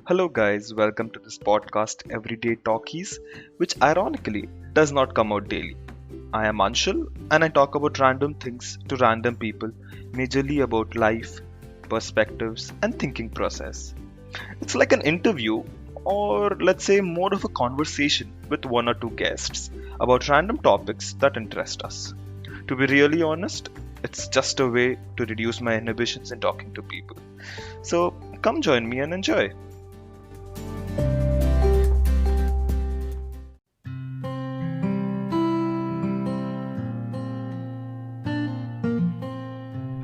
Hello, guys, welcome to this podcast, Everyday Talkies, which ironically does not come out daily. I am Anshul and I talk about random things to random people, majorly about life, perspectives, and thinking process. It's like an interview, or let's say more of a conversation with one or two guests about random topics that interest us. To be really honest, it's just a way to reduce my inhibitions in talking to people. So come join me and enjoy.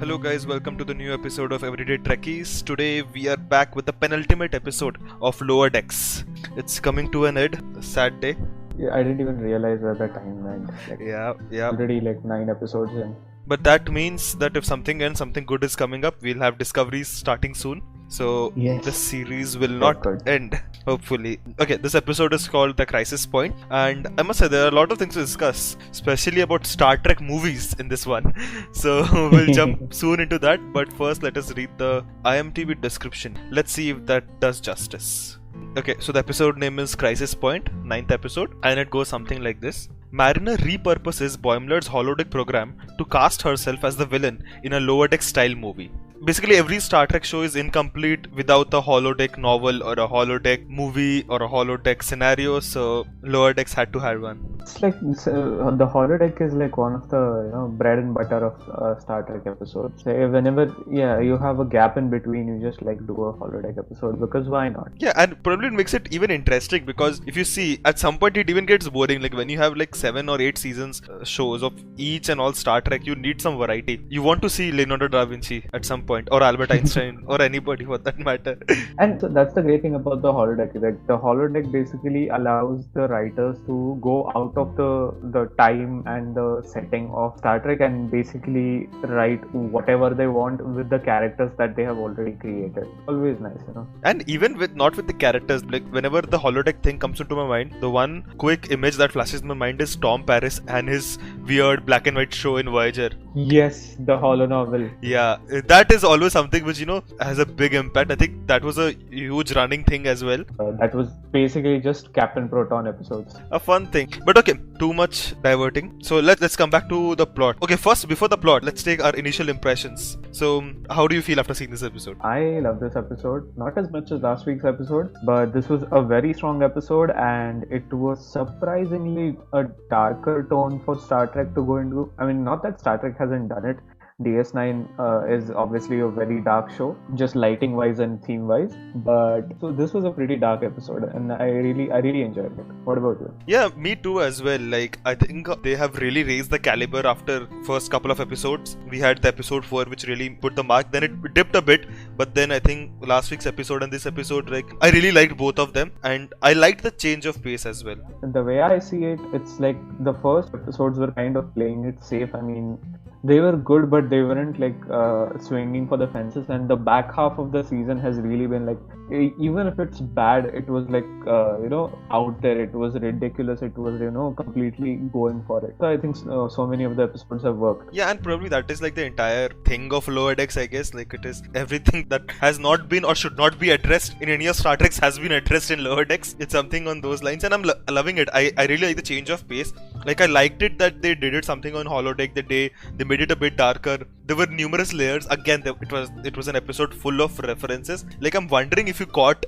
Hello, guys, welcome to the new episode of Everyday Trekkies. Today we are back with the penultimate episode of Lower Decks. It's coming to an end, a sad day. Yeah, I didn't even realize where the time went. Yeah. Already 9 episodes in. But that means that if something ends, something good is coming up. We'll have discoveries starting soon. So Yes. the series will not good. end, hopefully. Okay, this episode is called The Crisis Point, and I must say there are a lot of things to discuss, especially about Star Trek movies in this one. So we'll jump soon into that, but first let us read the IMDb description. Let's see if that does justice. Okay, so the episode name is Crisis Point, 9th episode, and it goes something like this. Mariner repurposes Boimler's holodeck program to cast herself as the villain in a Lower Deck style movie. Basically, every Star Trek show is incomplete without a holodeck novel or a holodeck movie or a holodeck scenario, so Lower Decks had to have one. It's the holodeck is one of the bread and butter of Star Trek episodes. So whenever you have a gap in between, you just do a holodeck episode because why not? Yeah, and probably it makes it even interesting because if you see, at some point it even gets boring. Like when you have 7 or 8 seasons shows of each and all Star Trek, you need some variety. You want to see Leonardo da Vinci at some point, or Albert Einstein, or anybody for that matter. And so that's the great thing about the holodeck. That the holodeck basically allows the writers to go out of the time and the setting of Star Trek and basically write whatever they want with the characters that they have already created. Always nice, And even not with the characters, like whenever the holodeck thing comes into my mind, the one quick image that flashes in my mind is Tom Paris and his weird black and white show in Voyager. Yes, the holo novel. Yeah, that is always something which has a big impact. I think that was a huge running thing as well. That was basically just Captain Proton episodes. A fun thing. But okay, too much diverting. So let's come back to the plot. Okay, first, before the plot, let's take our initial impressions. So how do you feel after seeing this episode? I love this episode. Not as much as last week's episode, but this was a very strong episode and it was surprisingly a darker tone for Star Trek to go into. I mean, not that Star Trek hasn't done it. DS9 is obviously a very dark show, just lighting wise and theme wise. But so this was a pretty dark episode, and I really enjoyed it. What about you? Yeah, me too as well. I think they have really raised the caliber after first couple of episodes. We had the episode 4 which really put the mark. Then it dipped a bit, but then I think last week's episode and this episode, I really liked both of them, and I liked the change of pace as well. The way I see it, it's like the first episodes were kind of playing it safe. I mean, they were good, but they weren't swinging for the fences. And the back half of the season has really been even if it's bad, it was out there. It was ridiculous. It was completely going for it. So I think so many of the episodes have worked. Yeah, and probably that is the entire thing of Lower Decks, I guess. It is everything that has not been or should not be addressed in any of Star Trek has been addressed in Lower Decks. It's something on those lines, and I'm loving it. I really like the change of pace. I liked it that they did it something on holodeck. They made it a bit darker. There were numerous layers. Again, it was an episode full of references. I'm wondering if you caught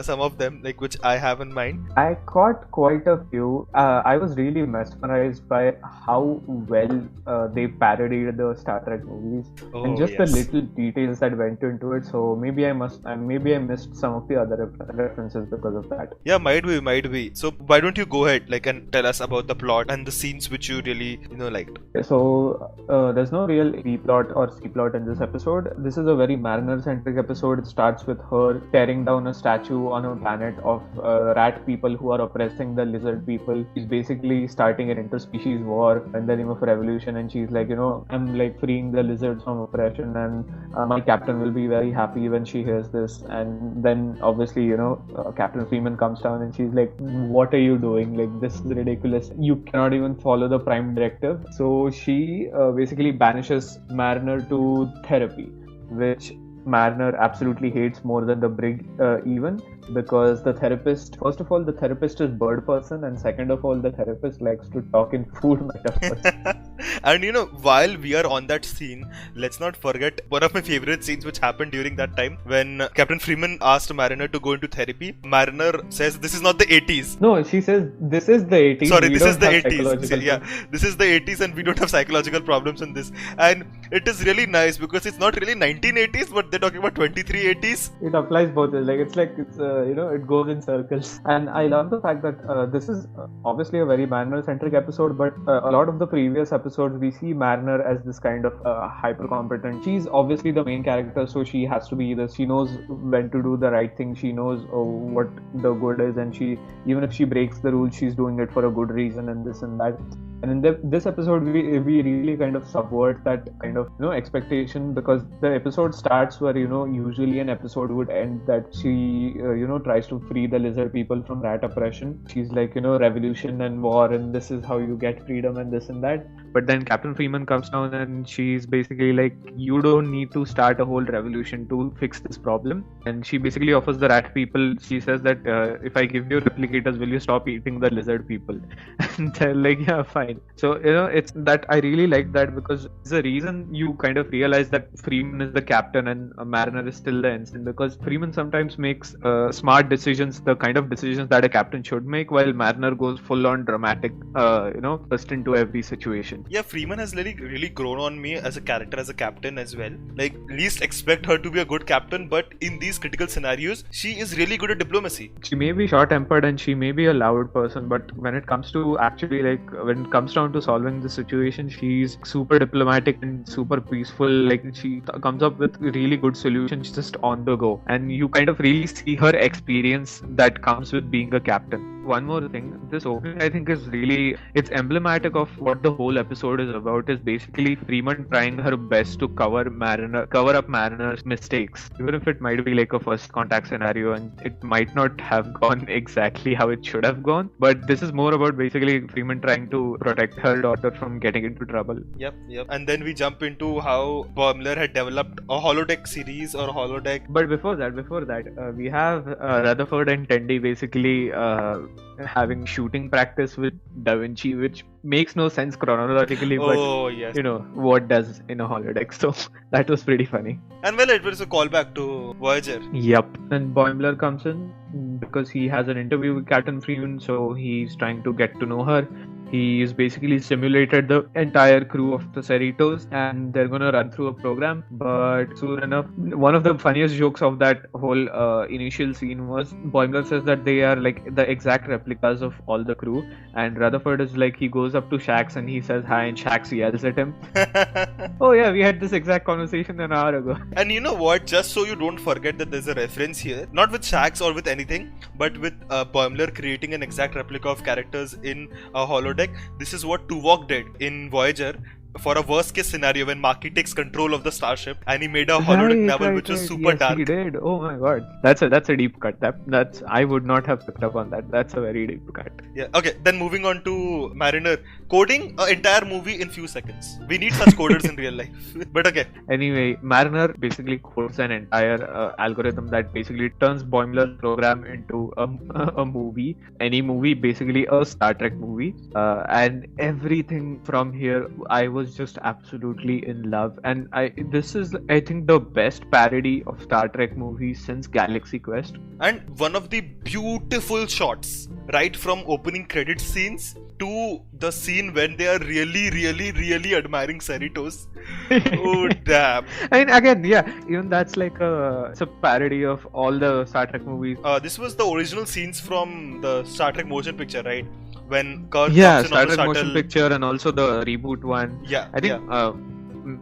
some of them, which I have in mind. I caught quite a few. I was really mesmerized by how well they parodied the Star Trek movies and just the little details that went into it. So maybe I missed some of the other references because of that. Yeah, might be. So why don't you go ahead and tell us about the plot and the scenes which you really liked. So there's no real B plot or C plot in this episode. This is a very Mariner centric episode. It starts with her tearing down a statue on a planet of rat people who are oppressing the lizard people. She's basically starting an interspecies war in the name of revolution, and she's I'm freeing the lizards from oppression, and my captain will be very happy when she hears this. And then obviously Captain Freeman comes down and she's like, what are you doing? This is ridiculous. You cannot even follow the prime directive. So she basically banishes Mariner to therapy, which Mariner absolutely hates more than the brig even, because the therapist, first of all, the therapist is bird person, and second of all, the therapist likes to talk in food metaphors. And while we are on that scene, let's not forget one of my favorite scenes which happened during that time when Captain Freeman asked Mariner to go into therapy. Mariner says this is not the 80s. No, she says this is the 80s. Sorry, this is the 80s. Yeah, this is the 80s and we don't have psychological problems in this. And it is really nice because it's not really 1980s, but they're talking about 2380s. It applies both ways. It goes in circles. And I love the fact that this is obviously a very Mariner-centric episode, but a lot of the previous episodes we see Mariner as this kind of hyper competent. She's obviously the main character, so she has to be this. She knows when to do the right thing. She knows what the good is, and even if she breaks the rules, she's doing it for a good reason, and this and that. And in this episode, we really kind of subvert that kind of expectation, because the episode starts where usually an episode would end that she tries to free the lizard people from rat oppression. She's like revolution and war, and this is how you get freedom and this and that. But then Captain Freeman comes down and she's basically like, you don't need to start a whole revolution to fix this problem. And she basically offers the rat people, she says that if I give you replicators, will you stop eating the lizard people? And they're like, yeah, fine. So it's that I really like that, because it's the reason you kind of realize that Freeman is the captain and Mariner is still the ensign, because Freeman sometimes makes smart decisions, the kind of decisions that a captain should make, while Mariner goes full on dramatic, burst into every situation. Yeah, Freeman has really grown on me as a character, as a captain as well. Like, least expect her to be a good captain, but in these critical scenarios, she is really good at diplomacy. She may be short-tempered and she may be a loud person, but when it comes to actually when it comes down to solving the situation, she's super diplomatic and super peaceful. Like, she comes up with really good solutions just on the go, and you kind of really see her experience that comes with being a captain. One more thing, this opening I think is it's emblematic of what the whole episode is about. Is basically Freeman trying her best to cover up Mariner's mistakes, even if it might be like a first contact scenario and it might not have gone exactly how it should have gone. But this is more about basically Freeman trying to protect her daughter from getting into trouble. Yep. And then we jump into how Boimler had developed a holodeck series or holodeck. But before that, we have Rutherford and Tendi basically having shooting practice with Da Vinci, which makes no sense chronologically, but yes. What does in a holodeck. So that was pretty funny. And well, it was a callback to Voyager. Yep. And Boimler comes in because he has an interview with Captain Freeman, so he's trying to get to know her. He's basically simulated the entire crew of the Cerritos and they're gonna run through a program. But soon enough, one of the funniest jokes of that whole initial scene was Boimler says that they are like the exact replicas of all the crew, and Rutherford is like, he goes up to Shax and he says hi, and Shax yells at him. Oh yeah, we had this exact conversation an hour ago. And you know what, just so you don't forget that there's a reference here, not with Shax or with anything, but with Boimler creating an exact replica of characters in a holodeck. This is what Tuvok did in Voyager for a worst case scenario when Maki takes control of the starship, and he made a holodeck novel which was super dark. He did. Oh my god, that's a deep cut. That's I would not have picked up on that. That's a very deep cut. Yeah. Okay. Then moving on to Mariner, coding an entire movie in few seconds. We need such coders in real life. But okay. Anyway, Mariner basically codes an entire algorithm that basically turns Boimler's program into a movie. Any movie, basically a Star Trek movie, and everything from here, I was just absolutely in love. And this is, I think, the best parody of Star Trek movies since Galaxy Quest. And one of the beautiful shots, right from opening credits scenes to the scene when they are really admiring Cerritos. Oh damn. And again, yeah, even that's like it's a parody of all the Star Trek movies. This was the original scenes from the Star Trek motion picture, right? When Kirk comes in Star on the Trek motion picture and also the reboot one. Yeah, I think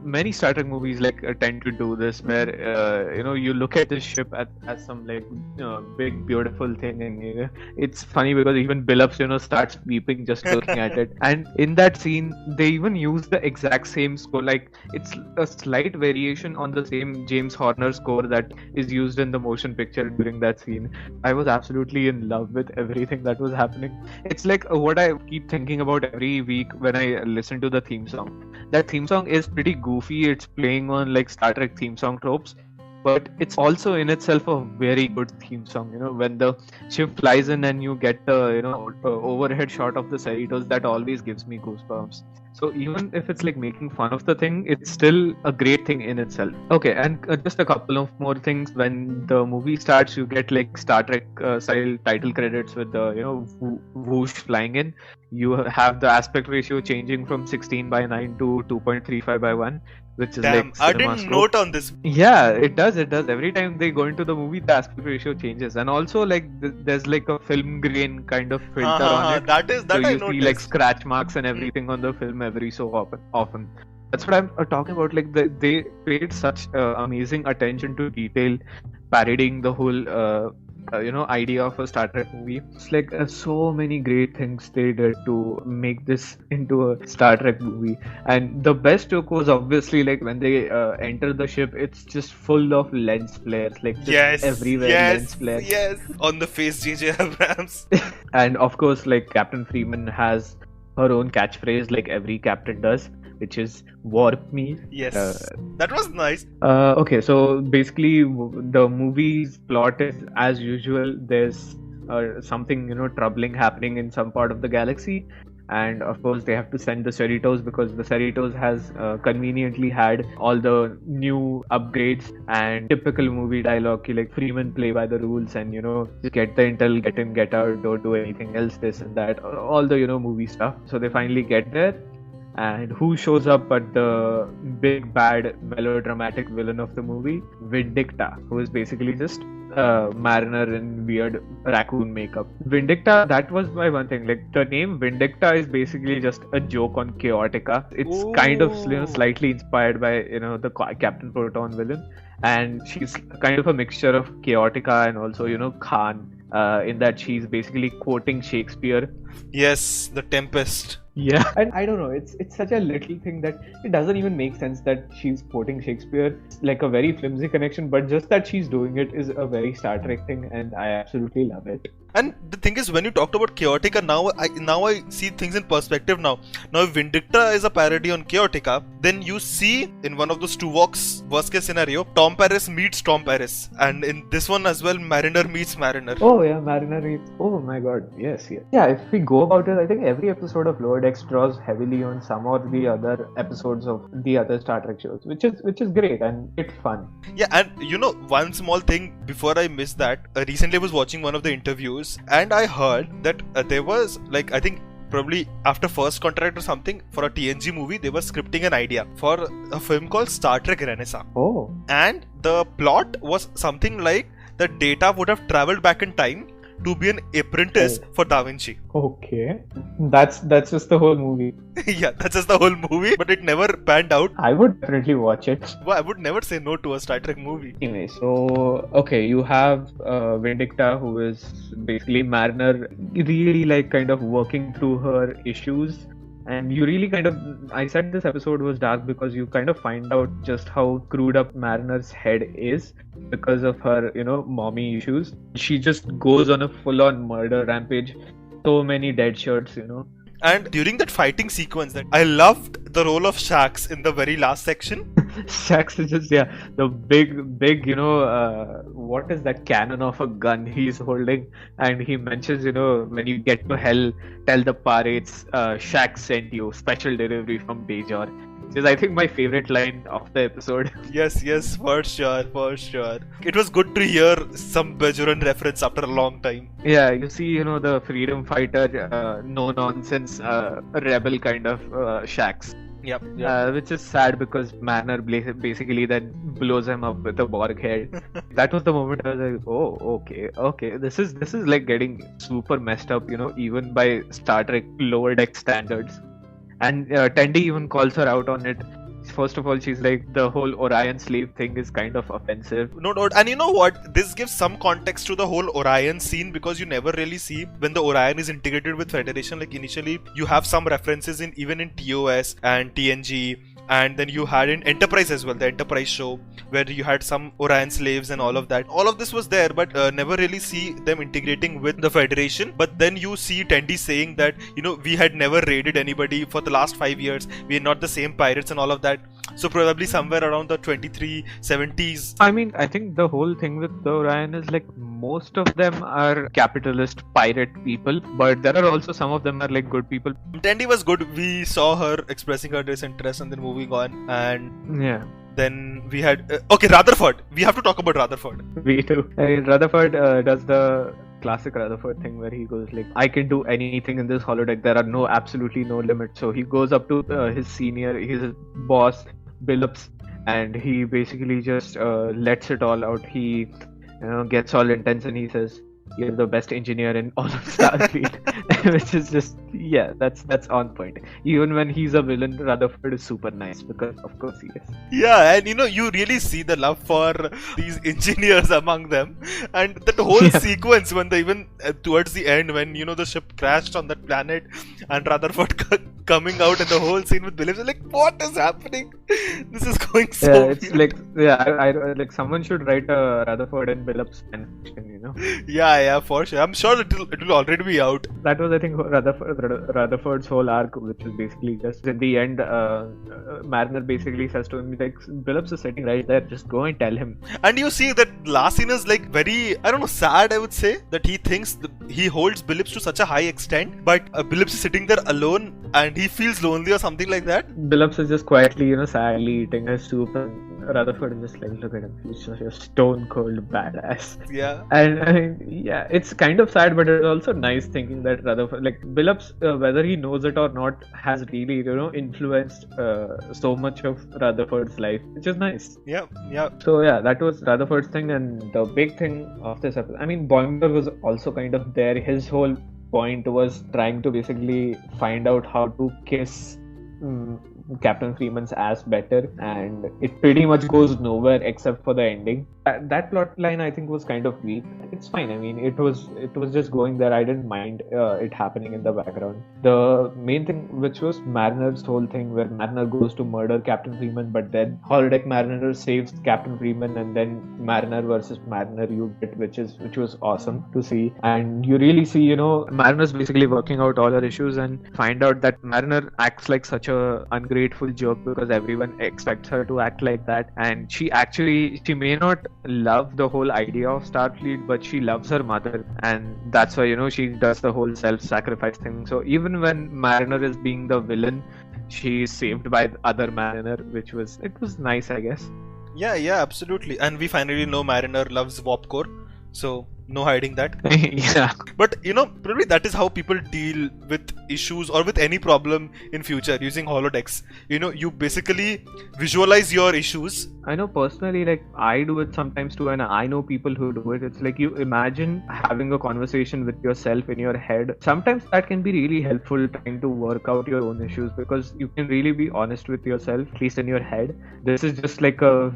many Star Trek movies tend to do this, where you look at the ship as some big beautiful thing, and it's funny because even Billups starts weeping just looking at it. And in that scene, they even use the exact same score. Like, it's a slight variation on the same James Horner score that is used in the motion picture during that scene. I was absolutely in love with everything that was happening. It's like what I keep thinking about every week when I listen to the theme song. That theme song is pretty goofy. It's playing on like Star Trek theme song tropes, but it's so well done. And I think this is the best parody of Star Trek movies since Galaxy Quest. And one of the funniest jokes of that whole initial scene was Boimler says that they are like the exact replicas of all the Star Trek movies. but it's also in itself a very good theme song. When the ship flies in and you get the overhead shot of the Cerritos, that always gives me goosebumps. So even if it's like making fun of the thing, it's still a great thing in itself. Okay, and just a couple of more things. When the movie starts, you get like Star Trek style title credits with the whoosh flying in. You have the aspect ratio changing from 16:9 to 2.35:1, which is Damn, like I cinema didn't scope. note on this. Yeah, it does. Every time they go into the movie, the aspect ratio changes, and also like there's like a film grain kind of filter on it. That So I you see like noticed. scratch marks and everything on the film every so often. That's what I'm talking about. Like they paid such amazing attention to detail, parodying the whole idea of a Star Trek movie. It's like so many great things they did to make this into a Star Trek movie. And the best joke was obviously like when they enter the ship, it's just full of lens flares, like just Yes, everywhere lens flares. yes. On the face, J.J. Abrams. And of course, like Captain Freeman has her own catchphrase, like every captain does, which is "warp me." Yes, that was nice. Okay, so basically, the movie's plot is as usual. There's something troubling happening in some part of the galaxy, and of course they have to send the Cerritos because the Cerritos has conveniently had all the new upgrades and typical movie dialogue, like Freeman play by the rules and just get the intel, get in, get out, don't do anything else, this and that, all the movie stuff. So they finally get there. And who shows up but the big bad melodramatic villain of the movie, Vindicta, who is basically just a mariner in weird raccoon makeup. Vindicta, that was my one thing. Like the name Vindicta is basically just a joke on Chaotica. It's kind of slightly inspired by the Captain Proton villain, and she's kind of a mixture of Chaotica and also Khan. In that she's basically quoting Shakespeare. Yes, the Tempest. Yeah, and I don't know, it's such a little thing that it doesn't even make sense that she's quoting Shakespeare. It's like a very flimsy connection, but just that she's doing it is a very Star Trek thing, and I absolutely love it. And the thing is, when you talked about Chaotica, now I see things in perspective now. Now, if Vindicta is a parody on Chaotica, then you see in one of those Tuvoks worst case scenario, Tom Paris meets Tom Paris, and in this one as well, Mariner meets Mariner. Oh yeah, Mariner meets. Oh my God, yes. Yeah, if we go about it, I think every episode of Lower Decks draws heavily on some or the other episodes of the other Star Trek shows, which is great and it's fun. Yeah, and one small thing before I miss that, recently I was watching one of the interviews and I heard that there was like, I think probably after First Contract or something, for a TNG movie they were scripting an idea for a film called Star Trek Renaissance. Oh. And the plot was something like the Data would have traveled back in time to be an apprentice for Da Vinci. Okay, that's just the whole movie. Yeah, that's just the whole movie, but it never panned out. I would definitely watch it. Well, I would never say no to a Star Trek movie. Anyway, so okay, you have Vindicta, who is basically Mariner, really like kind of working through her issues. And you really I said this episode was dark because you kind of find out just how screwed up Mariner's head is because of her, mommy issues. She just goes on a full-on murder rampage. So many dead shirts, And during that fighting sequence, that I loved the role of Shax in the very last section. Shax is just, the big, what is that cannon of a gun he's holding? And he mentions, when you get to hell, tell the pirates, Shax sent you, special delivery from Bajor. Which is, I think, my favorite line of the episode. Yes, for sure. It was good to hear some Bajoran reference after a long time. Yeah, you see, the freedom fighter, no nonsense, rebel kind of Shax. Yep. Which is sad because Mariner basically then blows him up with a Borg head. That was the moment I was like, oh, okay, this is like getting super messed up, even by Star Trek Lower Deck standards. And Tendi even calls her out on it. First of all, she's like, the whole Orion slave thing is kind of offensive. No, and you know what? This gives some context to the whole Orion scene because you never really see when the Orion is integrated with Federation. Like initially, you have some references even in TOS and TNG. And then you had in Enterprise as well, the Enterprise show, where you had some Orion slaves and all of that. All of this was there, but never really see them integrating with the Federation. But then you see Tendi saying that, we had never raided anybody for the last 5 years. We are not the same pirates and all of that. So probably somewhere around the 2370s. I mean, I think the whole thing with the Orion is like most of them are capitalist pirate people, but there are also some of them are like good people. Tandy was good. We saw her expressing her disinterest and then moving on. And Yeah, then we had Rutherford. We have to talk about Rutherford. we do. I mean, Rutherford does the classic Rutherford thing where he goes like, I can do anything in this holodeck. There are absolutely no limits. So he goes up to his boss, Billups, and he basically just lets it all out. He gets all intense and he says, "You're the best engineer in all of Starfleet," which is just that's on point. Even when he's a villain, Rutherford is super nice because of course he is. Yeah, and you really see the love for these engineers among them, and that whole sequence when they even towards the end when the ship crashed on that planet, and Rutherford coming out and the whole scene with Billups, like what is happening? This is going so. Yeah, it's like I like someone should write a Rutherford and Billups fan fiction, Yeah, for sure. I'm sure it will already be out. That was, I think, Rutherford's whole arc, which is basically just in the end, Mariner basically says to him, like, Billups is sitting right there, just go and tell him. And you see that last scene is like very, I don't know, sad, I would say, that he thinks he holds Billups to such a high extent, but Billups is sitting there alone and he feels lonely or something like that. Billups is just quietly, sadly eating his soup, and Rutherford is just like, look at him, he's just a stone cold badass. Yeah. And I mean, yeah, it's kind of sad, but it's also nice thinking that Rutherford, like Billups, whether he knows it or not, has really, influenced so much of Rutherford's life, which is nice. Yeah. So yeah, that was Rutherford's thing, and the big thing of this episode, I mean, Boimler was also kind of there. His whole point was trying to basically find out how to kiss Captain Freeman's ass better, and it pretty much goes nowhere except for the ending. That plot line I think was kind of weak. It's fine. I mean, it was just going there. I didn't mind it happening in the background. The main thing, which was Mariner's whole thing, where Mariner goes to murder Captain Freeman, but then holodeck Mariner saves Captain Freeman, and then Mariner versus Mariner you get, which was awesome to see. And you really see, Mariner's basically working out all her issues and find out that Mariner acts like such a ungrateful jerk because everyone expects her to act like that, and she may not love the whole idea of Starfleet, but she loves her mother, and that's why she does the whole self-sacrifice thing. So even when Mariner is being the villain, she is saved by the other Mariner, it was nice, I guess. Yeah, absolutely. And we finally know Mariner loves warp core, so no hiding that. Yeah. But probably that is how people deal with issues or with any problem in future using holodecks. You basically visualize your issues. I know personally, like I do it sometimes too, and I know people who do it. It's like you imagine having a conversation with yourself in your head. Sometimes that can be really helpful, trying to work out your own issues, because you can really be honest with yourself, at least in your head. This is just like a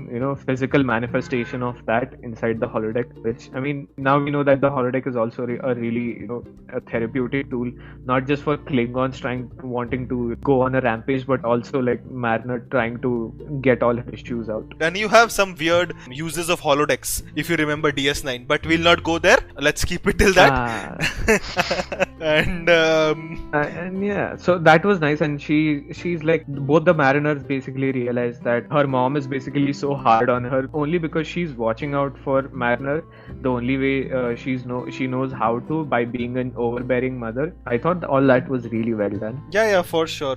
physical manifestation of that inside the holodeck, which, I mean, now we know that the holodeck is also a really a therapeutic tool, not just for Klingons wanting to go on a rampage, but also like Mariner trying to get all her issues out. And you have some weird uses of holodecks, if you remember DS9, but we'll not go there. Let's keep it till that. And yeah, so that was nice, and she's like, both the Mariners basically realize that her mom is basically so hard on her only because she's watching out for Mariner the only way she knows how to, by being an overbearing mother. I thought all that was really well done. Yeah, for sure.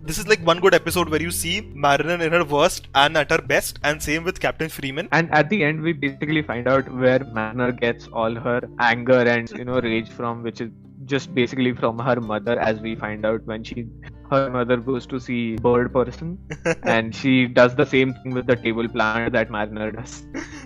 This is like one good episode where you see Mariner in her worst and at her best, and same with Captain Freeman. And at the end, we basically find out where Mariner gets all her anger and rage from, which is just basically from her mother, as we find out when her mother goes to see Bird Person and she does the same thing with the table planner that Mariner does.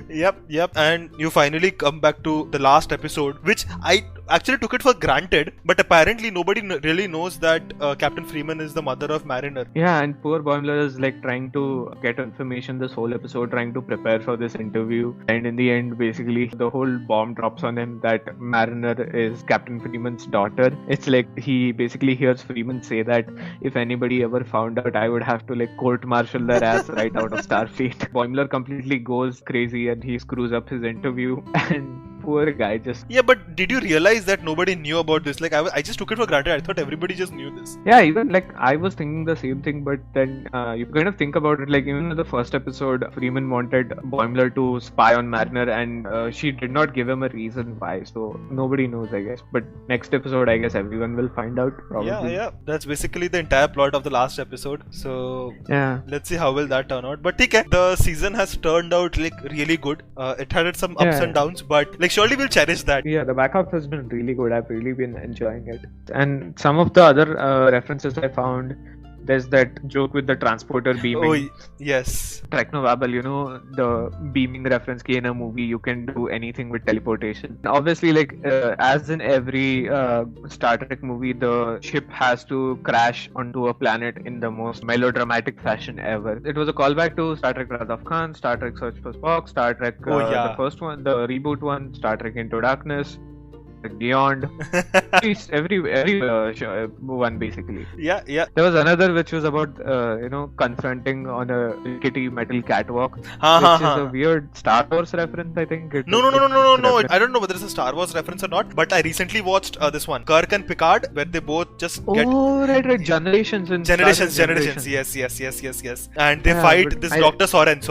Yep. And you finally come back to the last episode, which I actually took it for granted, but apparently nobody really knows that Captain Freeman is the mother of Mariner. Yeah, and poor Boimler is like trying to get information this whole episode, trying to prepare for this interview, and in the end basically the whole bomb drops on him that Mariner is Captain Freeman's daughter. It's like he basically hears Freeman say that if anybody ever found out, I would have to like court-martial their ass right out of Starfleet. Boimler completely goes crazy and he screws up his interview, and poor guy just. Yeah, but did you realize that nobody knew about this? Like, I just took it for granted. I thought everybody just knew this. Yeah, even like I was thinking the same thing, but then you kind of think about it. Like even in the first episode, Freeman wanted Boimler to spy on Mariner, and she did not give him a reason why. So nobody knows, I guess. But next episode, I guess everyone will find out. Probably. Yeah. That's basically the entire plot of the last episode. So Yeah. let's see how will that turn out. But okay, the season has turned out like really good. It had some ups and downs, but like surely we'll cherish that. Yeah, the back half has been really good. I've really been enjoying it. And some of the other references I found, there's that joke with the transporter beaming. Oh, yes. Technobabble, you know, the beaming reference ki in a movie, you can do anything with teleportation. Obviously, like, as in every Star Trek movie, the ship has to crash onto a planet in the most melodramatic fashion ever. It was a callback to Star Trek Wrath of Khan, Star Trek Search for Spock, Star Trek, the first one, the reboot one, Star Trek Into Darkness, Beyond, every one basically. Yeah. There was another which was about confronting on a rickety metal catwalk, which is a weird Star Wars reference, I think. No. I don't know whether it's a Star Wars reference or not, but I recently watched this one, Kirk and Picard, where they both just get. Oh, right. Generations. Yes. And they fight this Dr. Soren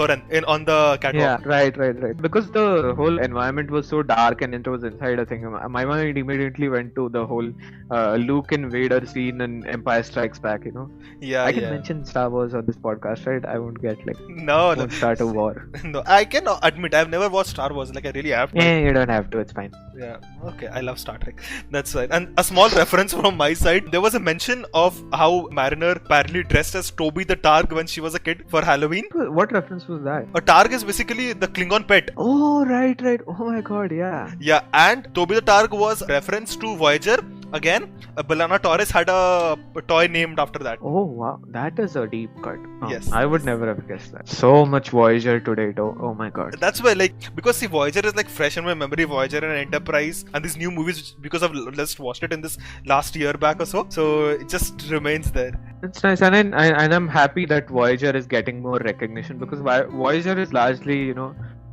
on the catwalk. Yeah, right. Because the whole environment was so dark and it was inside a thing. My mind immediately went to the whole Luke and Vader scene in Empire Strikes Back, you know. Yeah, I can mention Star Wars on this podcast, right? I won't get won't start a war. No, I can admit I've never watched Star Wars. Like I really have to. Yeah, you don't have to. It's fine. Yeah. Okay. I love Star Trek. That's right. And a small reference from my side. There was a mention of how Mariner apparently dressed as Toby the Targ when she was a kid for Halloween. What reference was that? A Targ is basically the Klingon pet. Oh, right. Oh my god, yeah. Yeah, and Toby the Targ was reference to Voyager. Again, B'Elanna Torres had a toy named after that. Oh wow, that is a deep cut. Yes. I would never have guessed that. So much Voyager today, though. Oh my god. That's why, because see, Voyager is fresh in my memory, Voyager and Enterprise, and these new movies, because I've just watched it in this last year back or so it just remains there. It's nice, and I'm happy that Voyager is getting more recognition, because Voyager is largely,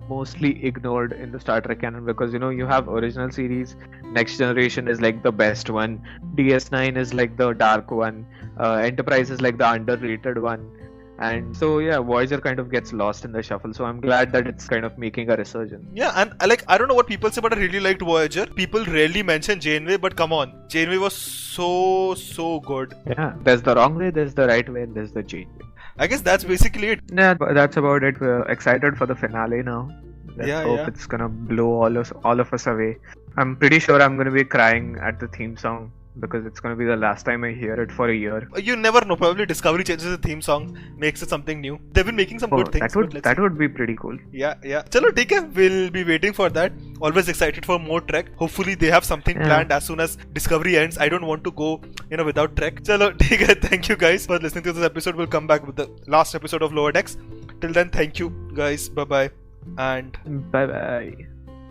mostly ignored in the Star Trek canon, because you have original series, Next Generation is the best one, DS9 is the dark one, Enterprise is the underrated one, and so yeah, Voyager kind of gets lost in the shuffle. So I'm glad that it's kind of making a resurgence. Yeah, and I don't know what people say, but I really liked Voyager. People rarely mention Janeway, but come on, Janeway was so good. Yeah, there's the wrong way, there's the right way, and there's the Janeway. I guess that's basically it. Yeah, that's about it. We're excited for the finale now. Let's hope it's gonna blow all of us away. I'm pretty sure I'm gonna be crying at the theme song, because it's gonna be the last time I hear it for a year. You never know. Probably Discovery changes the theme song, makes it something new. They've been making some good things. That would be pretty cool. Yeah. Chalo, take care. We'll be waiting for that. Always excited for more Trek. Hopefully they have something planned as soon as Discovery ends. I don't want to go, without Trek. Chalo, take care. Thank you guys for listening to this episode. We'll come back with the last episode of Lower Decks. Till then, thank you guys. Bye bye. And bye bye.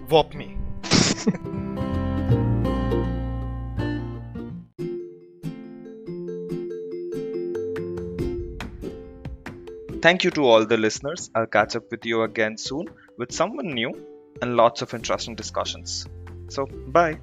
Warp me. Thank you to all the listeners. I'll catch up with you again soon with someone new and lots of interesting discussions. So, bye.